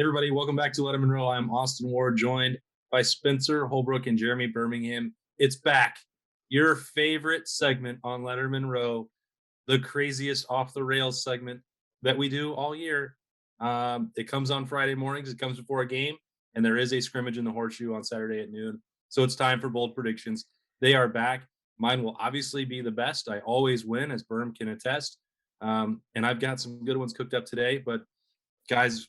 Hey everybody, welcome back to Lettermen Row. I'm Austin Ward, joined by Spencer Holbrook and Jeremy Birmingham. It's back. Your favorite segment on Lettermen Row, the craziest off the rails segment that we do all year. It comes on Friday mornings, it comes before a game, and there is a scrimmage in the horseshoe on Saturday at noon. So it's time for bold predictions. They are back. Mine will obviously be the best. I always win, as Berm can attest. And I've got some good ones cooked up today, but guys,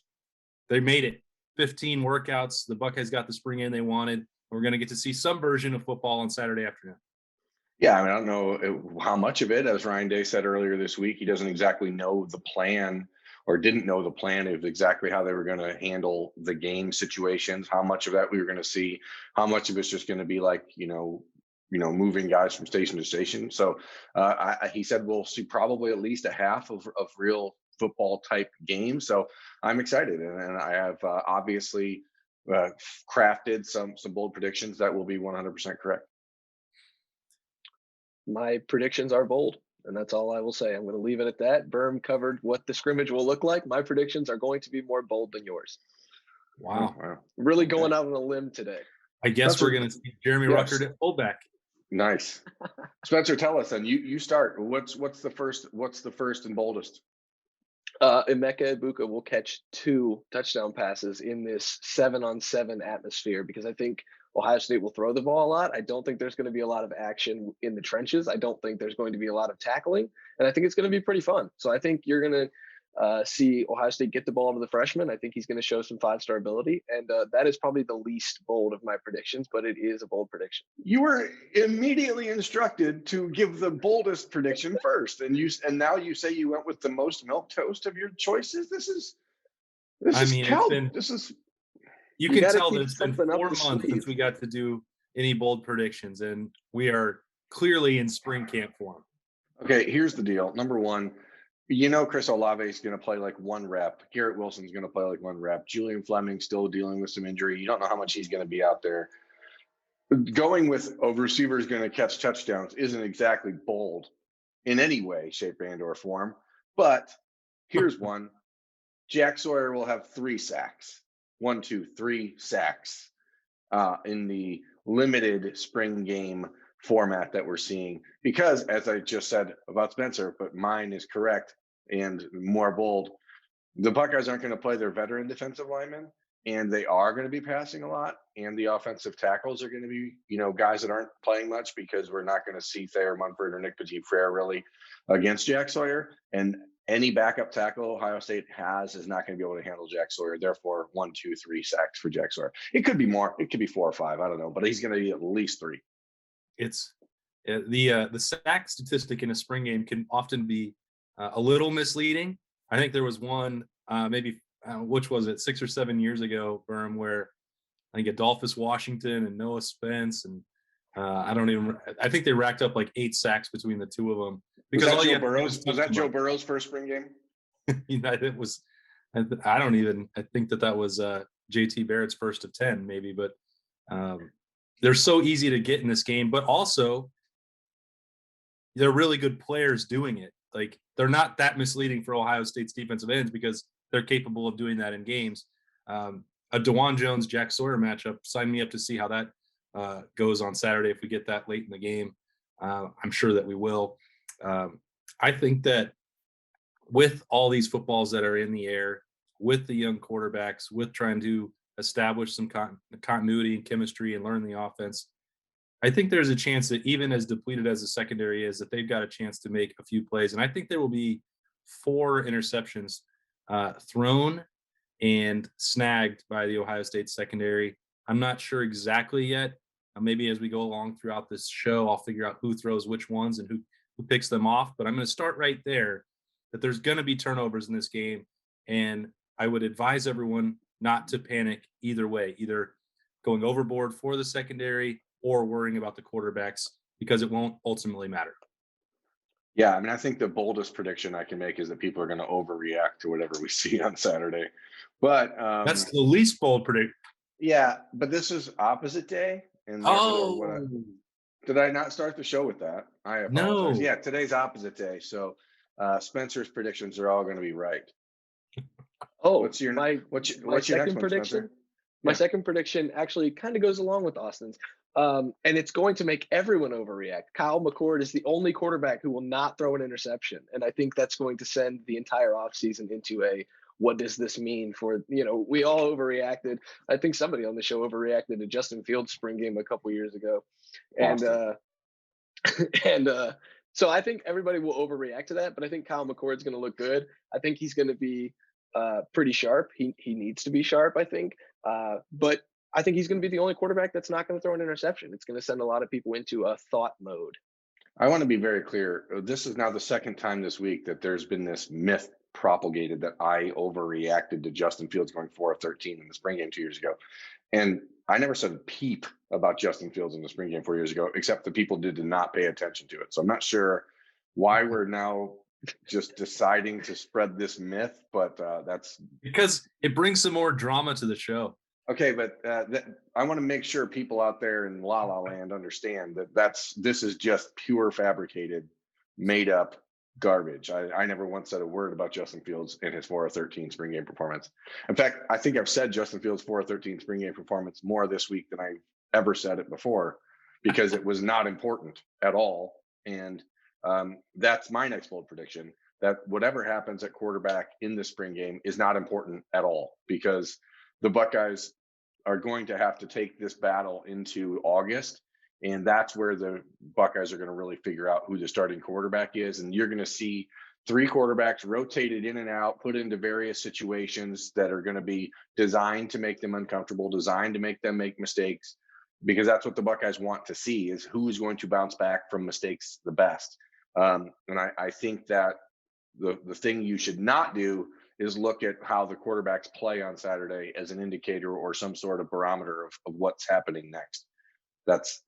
they made it. 15 workouts. The Buckeyes got the spring in they wanted. We're going to get to see some version of football on Saturday afternoon. Yeah, I don't know how much of it, as Ryan Day said earlier this week, he doesn't exactly know the plan or didn't know the plan of exactly how they were going to handle the game situations, how much of that we were going to see, how much of it's just going to be like, moving guys from station to station. So he said we'll see probably at least a half of real football type games. So I'm excited. And I have obviously crafted some bold predictions that will be 100% correct. My predictions are bold, and that's all I will say. I'm going to leave it at that. Berm covered what the scrimmage will look like. My predictions are going to be more bold than yours. Wow. Really going out on a limb today. I guess we're going to see Jeremy Ruckert at fullback. Nice. Spencer, tell us then. You start. What's the first and boldest? Emeka Ibuka will catch 2 touchdown passes in this 7-on-7 atmosphere because I think Ohio State will throw the ball a lot. I don't think there's going to be a lot of action in the trenches. I don't think there's going to be a lot of tackling, and I think it's going to be pretty fun. So I think you're going to see Ohio State get the ball to the freshman. I think he's going to show some 5-star ability, and that is probably the least bold of my predictions, but it is a bold prediction. You were immediately instructed to give the boldest prediction first, and now you say you went with the most milquetoast of your choices. You can tell that it's been 4 months since we got to do any bold predictions, and we are clearly in spring camp form. Okay, here's the deal. Number one, Chris Olave is going to play like 1 rep. Garrett Wilson's going to play like 1 rep. Julian Fleming's still dealing with some injury. You don't know how much he's going to be out there. Going with a receiver is going to catch touchdowns isn't exactly bold in any way, shape, and or form. But here's one. Jack Sawyer will have 3 sacks. 1, 2, 3 sacks in the limited spring game format that we're seeing. Because, as I just said about Spencer, but mine is correct and more bold, the Buckeyes aren't going to play their veteran defensive linemen, and they are going to be passing a lot. And the offensive tackles are going to be, guys that aren't playing much because we're not going to see Thayer Munford or Nick Petit-Frere really against Jack Sawyer. And any backup tackle Ohio State has is not going to be able to handle Jack Sawyer. Therefore, 1, 2, 3 sacks for Jack Sawyer. It could be more. It could be 4 or 5. I don't know, but he's going to be at least 3. It's the sack statistic in a spring game can often be a little misleading. I think there was one which was it 6 or 7 years ago, Berm, where I think Adolphus Washington and Noah Spence and I think they racked up like 8 sacks between the 2 of them. Because was that Joe Burrow's first spring game? It was. I think that was JT Barrett's first of 10, maybe. But they're so easy to get in this game, but also they're really good players doing it. Like, they're not that misleading for Ohio State's defensive ends because they're capable of doing that in games. A DeJuan Jones Jack Sawyer matchup. Sign me up to see how that goes on Saturday if we get that late in the game. I'm sure that we will. I think that with all these footballs that are in the air, with the young quarterbacks, with trying to establish some continuity and chemistry and learn the offense, I think there's a chance that even as depleted as the secondary is, that they've got a chance to make a few plays. And I think there will be 4 interceptions thrown and snagged by the Ohio State secondary. I'm not sure exactly yet. Maybe as we go along throughout this show, I'll figure out who throws which ones and who picks them off. But I'm going to start right there, that there's going to be turnovers in this game. And I would advise everyone not to panic either way, either going overboard for the secondary or worrying about the quarterbacks, because it won't ultimately matter. Yeah, I think the boldest prediction I can make is that people are going to overreact to whatever we see on Saturday. But that's the least bold prediction. Yeah, but this is opposite day. And did I not start the show with that? I apologize. No. Yeah, today's opposite day. So Spencer's predictions are all going to be right. Oh, What's your my what's my what's your next second one, prediction. Spencer? My Yeah. second prediction actually kind of goes along with Austin's. And it's going to make everyone overreact. Kyle McCord is the only quarterback who will not throw an interception. And I think that's going to send the entire offseason into a what does this mean for, we all overreacted. I think somebody on the show overreacted to Justin Fields' spring game a couple years ago. And Austin. and so I think everybody will overreact to that, but I think Kyle McCord's going to look good. I think he's going to be pretty sharp. He needs to be sharp, I think. But I think he's going to be the only quarterback that's not going to throw an interception. It's going to send a lot of people into a thought mode. I want to be very clear. This is now the second time this week that there's been this myth propagated that I overreacted to Justin Fields going 4-13 in the spring game 2 years ago. And I never said a peep about Justin Fields in the spring game 4 years ago, except the people did not pay attention to it. So I'm not sure why we're now just deciding to spread this myth, but that's because it brings some more drama to the show. okay. But I want to make sure people out there in La La Land understand that this is just pure fabricated, made up garbage. I never once said a word about Justin Fields in his 4-13 spring game performance. In fact, I think I've said Justin Fields 4-13 spring game performance more this week than I've ever said it before, because it was not important at all. And that's my next bold prediction, that whatever happens at quarterback in the spring game is not important at all, because the Buckeyes are going to have to take this battle into August. And that's where the Buckeyes are going to really figure out who the starting quarterback is. And you're going to see three quarterbacks rotated in and out, put into various situations that are going to be designed to make them uncomfortable, designed to make them make mistakes, because that's what the Buckeyes want to see, is who is going to bounce back from mistakes the best. And I think that the thing you should not do is look at how the quarterbacks play on Saturday as an indicator or some sort of barometer of what's happening next. That's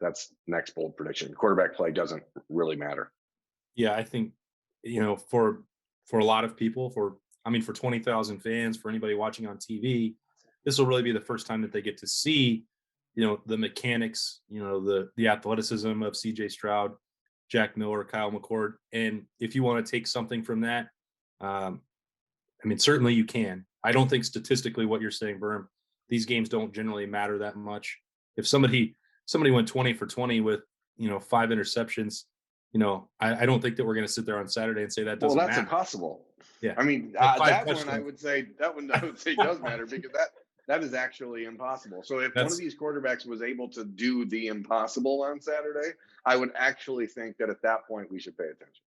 next bold prediction. Quarterback play doesn't really matter. Yeah, I think, for a lot of people, for 20,000 fans, for anybody watching on TV, this will really be the first time that they get to see, the mechanics, the athleticism of CJ Stroud, Jack Miller, Kyle McCord. And if you want to take something from that, certainly you can. I don't think statistically what you're saying, Berm, these games don't generally matter that much. If somebody went 20 for 20 with, 5 interceptions, I don't think that we're going to sit there on Saturday and say that doesn't matter. Well, that's impossible. Yeah. That one I would say does matter, because that is actually impossible. So if one of these quarterbacks was able to do the impossible on Saturday, I would actually think that at that point we should pay attention.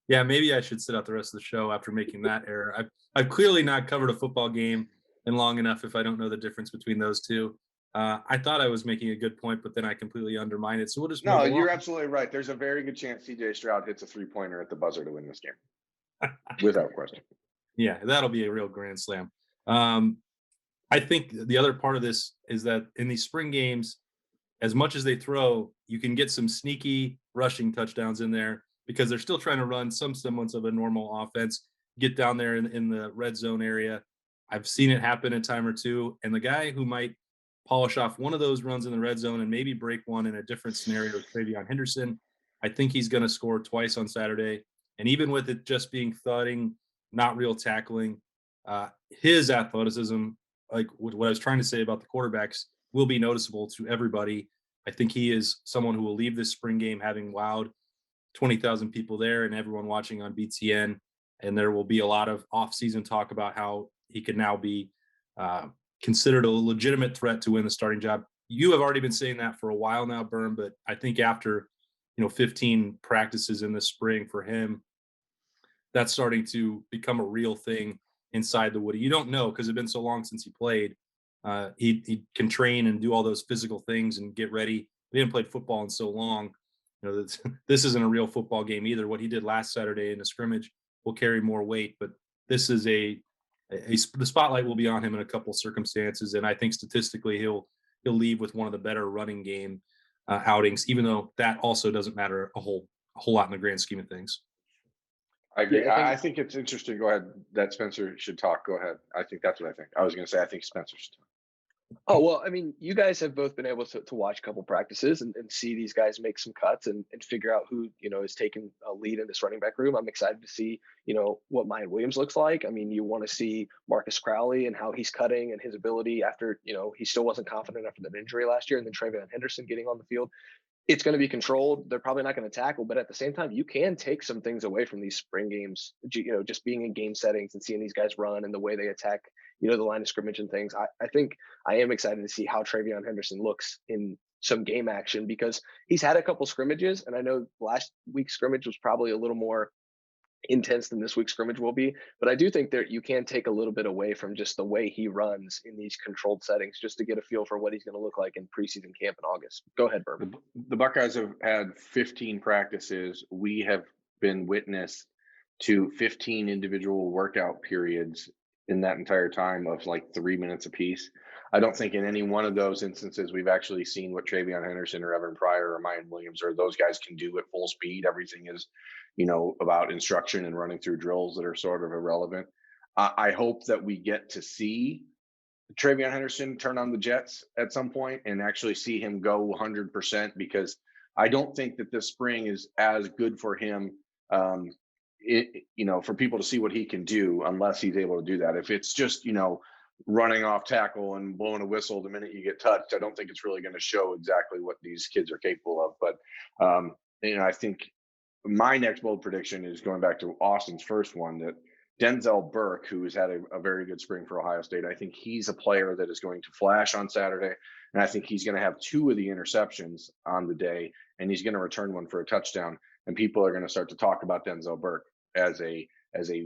Yeah, maybe I should sit out the rest of the show after making that error. I've clearly not covered a football game in long enough if I don't know the difference between those two. I thought I was making a good point, but then I completely undermined it. So we'll just no. You're absolutely right. There's a very good chance CJ Stroud hits a 3-pointer at the buzzer to win this game, without question. Yeah, that'll be a real grand slam. I think the other part of this is that in these spring games, as much as they throw, you can get some sneaky rushing touchdowns in there, because they're still trying to run some semblance of a normal offense, get down there in the red zone area. I've seen it happen a time or two. And the guy who might polish off one of those runs in the red zone and maybe break one in a different scenario is TreVeyon Henderson. I think he's going to score twice on Saturday. And even with it just being thudding, not real tackling, his athleticism, like what I was trying to say about the quarterbacks, will be noticeable to everybody. I think he is someone who will leave this spring game having wowed 20,000 people there and everyone watching on BTN. And there will be a lot of off-season talk about how he can now be considered a legitimate threat to win the starting job. You have already been saying that for a while now, Berm, but I think after 15 practices in the spring for him, that's starting to become a real thing inside the Woody. You don't know, because it's been so long since he played. He can train and do all those physical things and get ready. He didn't play football in so long. This isn't a real football game either. What he did last Saturday in the scrimmage will carry more weight, but this is the spotlight will be on him in a couple circumstances, and I think statistically he'll leave with one of the better running game outings, even though that also doesn't matter a whole lot in the grand scheme of things. I agree. I think it's interesting. Go ahead. That Spencer should talk. Go ahead. I think that's what I think. I was going to say I think Spencer should talk. Oh, well, I mean, you guys have both been able to watch a couple practices and see these guys make some cuts and figure out who, is taking a lead in this running back room. I'm excited to see, what Myan Williams looks like. I mean, you want to see Marcus Crowley and how he's cutting and his ability after, he still wasn't confident after that injury last year. And then Travion Henderson getting on the field. It's going to be controlled. They're probably not going to tackle, but at the same time, you can take some things away from these spring games. Just being in game settings and seeing these guys run and the way they attack, the line of scrimmage and things. I think I am excited to see how Travion Henderson looks in some game action because he's had a couple scrimmages, and I know last week's scrimmage was probably a little more intense than this week's scrimmage will be. But I do think that you can take a little bit away from just the way he runs in these controlled settings just to get a feel for what he's going to look like in preseason camp in August. Go ahead, Berman. The Buckeyes have had 15 practices. We have been witness to 15 individual workout periods in that entire time of like 3 minutes apiece. I don't think in any one of those instances we've actually seen what Travion Henderson or Evan Pryor or Myan Williams or those guys can do at full speed. Everything is, about instruction and running through drills that are sort of irrelevant. I hope that we get to see Travion Henderson turn on the jets at some point and actually see him go 100% because I don't think that this spring is as good for him. For people to see what he can do unless he's able to do that. If it's just, running off tackle and blowing a whistle the minute you get touched, I don't think it's really going to show exactly what these kids are capable of. But, I think my next bold prediction is going back to Austin's first one that Denzel Burke, who has had a very good spring for Ohio State, I think he's a player that is going to flash on Saturday. And I think he's going to have 2 of the interceptions on the day, and he's going to return one for a touchdown. And people are going to start to talk about Denzel Burke as a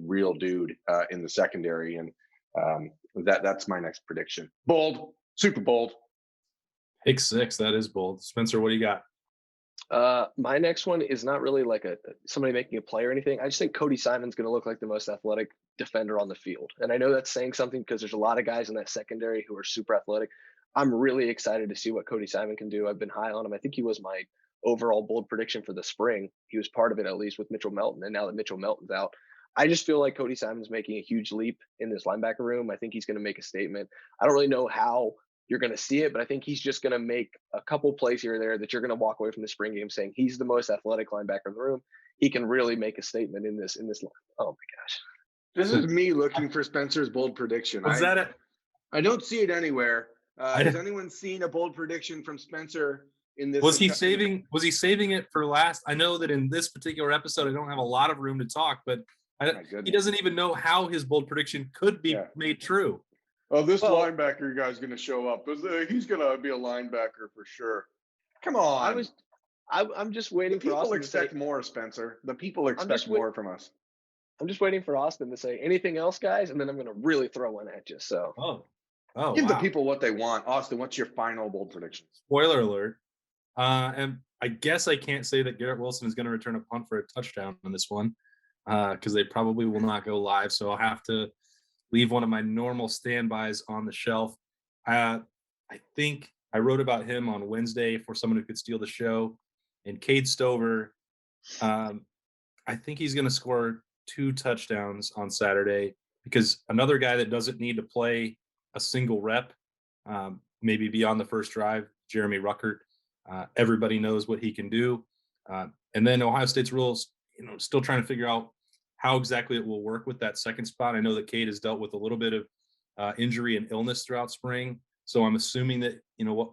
real dude in the secondary. And that's my next prediction. Bold, super bold. Pick 6. That is bold. Spencer, what do you got? My next one is not really like somebody making a play or anything. I just think Cody Simon's going to look like the most athletic defender on the field. And I know that's saying something because there's a lot of guys in that secondary who are super athletic. I'm really excited to see what Cody Simon can do. I've been high on him. I think he was my overall bold prediction for the spring. He was part of it, at least with Mitchell Melton. And now that Mitchell Melton's out, I just feel like Cody Simon's making a huge leap in this linebacker room. I think he's going to make a statement. I don't really know how you're going to see it, but I think he's just going to make a couple plays here or there that you're going to walk away from the spring game saying he's the most athletic linebacker in the room. He can really make a statement in this line. Oh my gosh. This is me looking for Spencer's bold prediction. Was that it? I don't see it anywhere. Has anyone seen a bold prediction from Spencer in this? Was he saving it for last? I know that in this particular episode, I don't have a lot of room to talk, but he doesn't even know how his bold prediction could be made true. Oh, this linebacker guy's going to show up. He's going to be a linebacker for sure. Come on. I'm just waiting for Austin. People expect more, Spencer. The people expect more from us. I'm just waiting for Austin to say anything else, guys, and then I'm going to really throw one at you. So, give the people what they want. Austin, what's your final bold prediction? Spoiler alert. And I guess I can't say that Garrett Wilson is going to return a punt for a touchdown on this one because they probably will not go live. So I'll have to leave one of my normal standbys on the shelf. I think I wrote about him on Wednesday for someone who could steal the show. And Cade Stover, I think he's going to score 2 touchdowns on Saturday because another guy that doesn't need to play a single rep, maybe beyond the first drive, Jeremy Ruckert. Everybody knows what he can do. And then Ohio State's rules, still trying to figure out how exactly it will work with that second spot. I know that Cade has dealt with a little bit of injury and illness throughout spring. So I'm assuming that,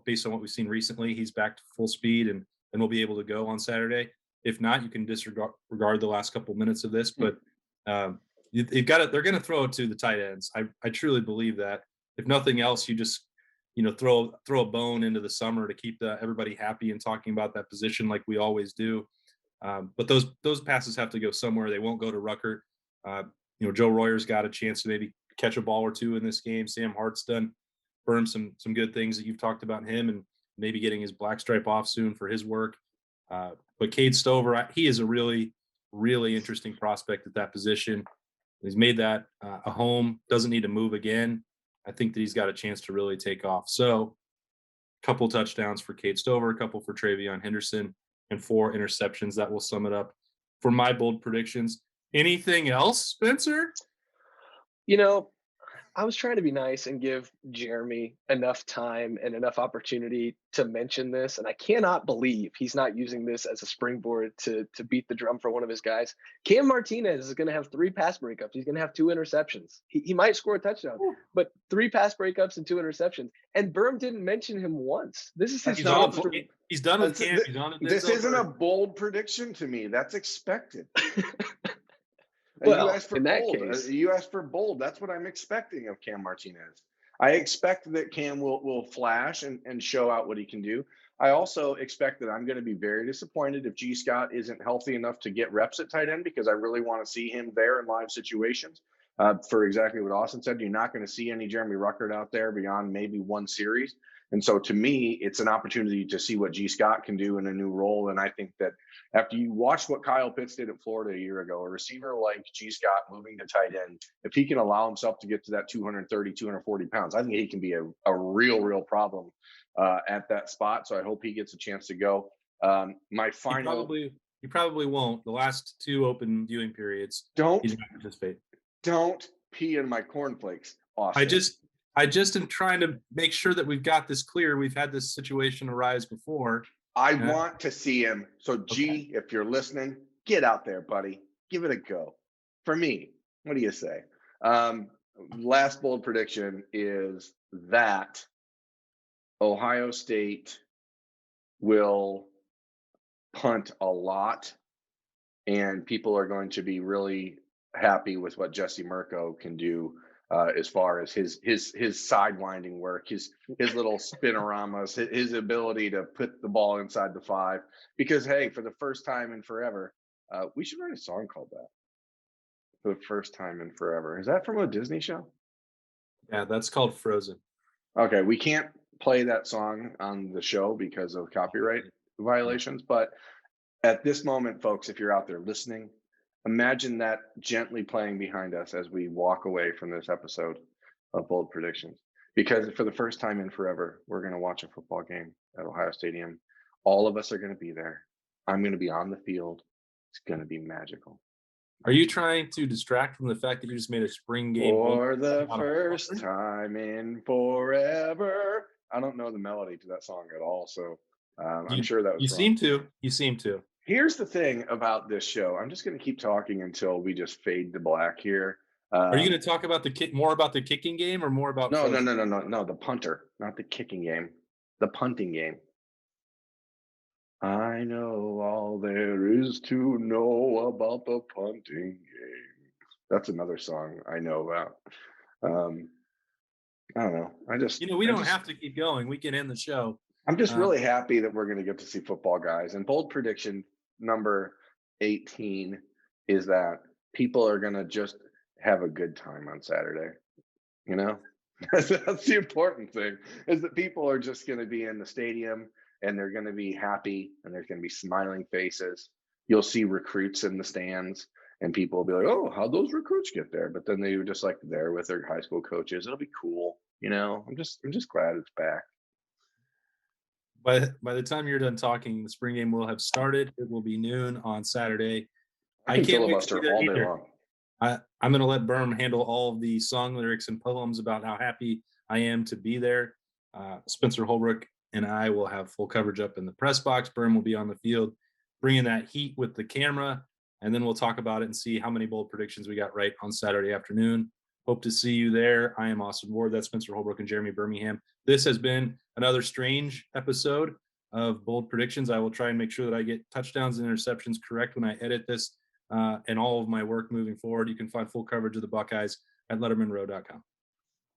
based on what we've seen recently, he's back to full speed and will be able to go on Saturday. If not, you can disregard the last couple minutes of this, but you've got it. They're going to throw it to the tight ends. I truly believe that. If nothing else, you just, throw a bone into the summer to keep everybody happy and talking about that position like we always do. But those passes have to go somewhere. They won't go to Ruckert. Joe Royer's got a chance to maybe catch a ball or 2 in this game. Sam Hart's done some good things that you've talked about him and maybe getting his black stripe off soon for his work. But Cade Stover, he is a really, really interesting prospect at that position. He's made that a home, doesn't need to move again. I think that he's got a chance to really take off. So a couple touchdowns for Cade Stover, a couple for Travion Henderson, and 4 interceptions. That will sum it up for my bold predictions. Anything else, Spencer? I was trying to be nice and give Jeremy enough time and enough opportunity to mention this, and I cannot believe he's not using this as a springboard to beat the drum for one of his guys. Cam Martinez is going to have 3 pass breakups. He's going to have 2 interceptions. He might score a touchdown, but 3 pass breakups and 2 interceptions. And Berm didn't mention him once. This is his He's job. he's done with Cam. He's on This isn't a bold prediction to me. That's expected. Well, You asked for in that bold. case, You asked for bold. That's what I'm expecting of Cam Martinez. I expect that Cam will flash and show out what he can do. I also expect that I'm going to be very disappointed if G. Scott isn't healthy enough to get reps at tight end, because I really want to see him there in live situations. For exactly what Austin said, you're not going to see any Jeremy Ruckert out there beyond maybe 1 series. And so to me, it's an opportunity to see what G. Scott can do in a new role. And I think that after you watch what Kyle Pitts did at Florida a year ago, a receiver like G. Scott moving to tight end, if he can allow himself to get to that 230, 240 pounds, I think he can be a real problem at that spot. So I hope he gets a chance to go. My final. He probably won't. The last 2 open viewing periods, he's not going to participate. Don't pee in my cornflakes, Austin. I just am trying to make sure that we've got this clear. We've had this situation arise before. I want to see him. So, G, if you're listening, get out there, buddy. Give it a go. For me, what do you say? Last bold prediction is that Ohio State will punt a lot, and people are going to be really happy with what Jesse Mirko can do as far as his sidewinding work, his little spinoramas, his ability to put the ball inside the 5. Because hey, for the first time in forever, we should write a song called that. For the first time in forever. Is that from a Disney show? Yeah, that's called Frozen. Okay, we can't play that song on the show because of copyright violations. But at this moment, folks, if you're out there listening, imagine that gently playing behind us as we walk away from this episode of Bold Predictions. Because for the first time in forever, we're going to watch a football game at Ohio Stadium. All of us are going to be there. I'm going to be on the field. It's going to be magical. Are you trying to distract from the fact that you just made a spring game? For the first time in forever. I don't know the melody to that song at all, so I'm sure that was wrong. You seem to. Here's the thing about this show. I'm just going to keep talking until we just fade to black here. Are you going to talk about more about the kicking game or more about? No. The punter, not the kicking game, the punting game. I know all there is to know about the punting game. That's another song I know about. I don't know. We don't have to keep going. We can end the show. I'm just really happy that we're going to get to see football, guys. And bold prediction number 18 is that people are going to just have a good time on Saturday. That's the important thing, is that people are just going to be in the stadium and they're going to be happy and there's going to be smiling faces. You'll see recruits in the stands and people will be like, oh, how'd those recruits get there? But then they were just like there with their high school coaches. It'll be cool. I'm just glad it's back. By the time you're done talking, the spring game will have started. It will be noon on Saturday. I can't filibuster all day long. I'm going to let Berm handle all of the song lyrics and poems about how happy I am to be there. Spencer Holbrook and I will have full coverage up in the press box. Berm will be on the field, bringing that heat with the camera, and then we'll talk about it and see how many bold predictions we got right on Saturday afternoon. Hope to see you there. I am Austin Ward. That's Spencer Holbrook and Jeremy Birmingham. This has been another strange episode of Bold Predictions. I will try and make sure that I get touchdowns and interceptions correct when I edit this and all of my work moving forward. You can find full coverage of the Buckeyes at lettermenrow.com.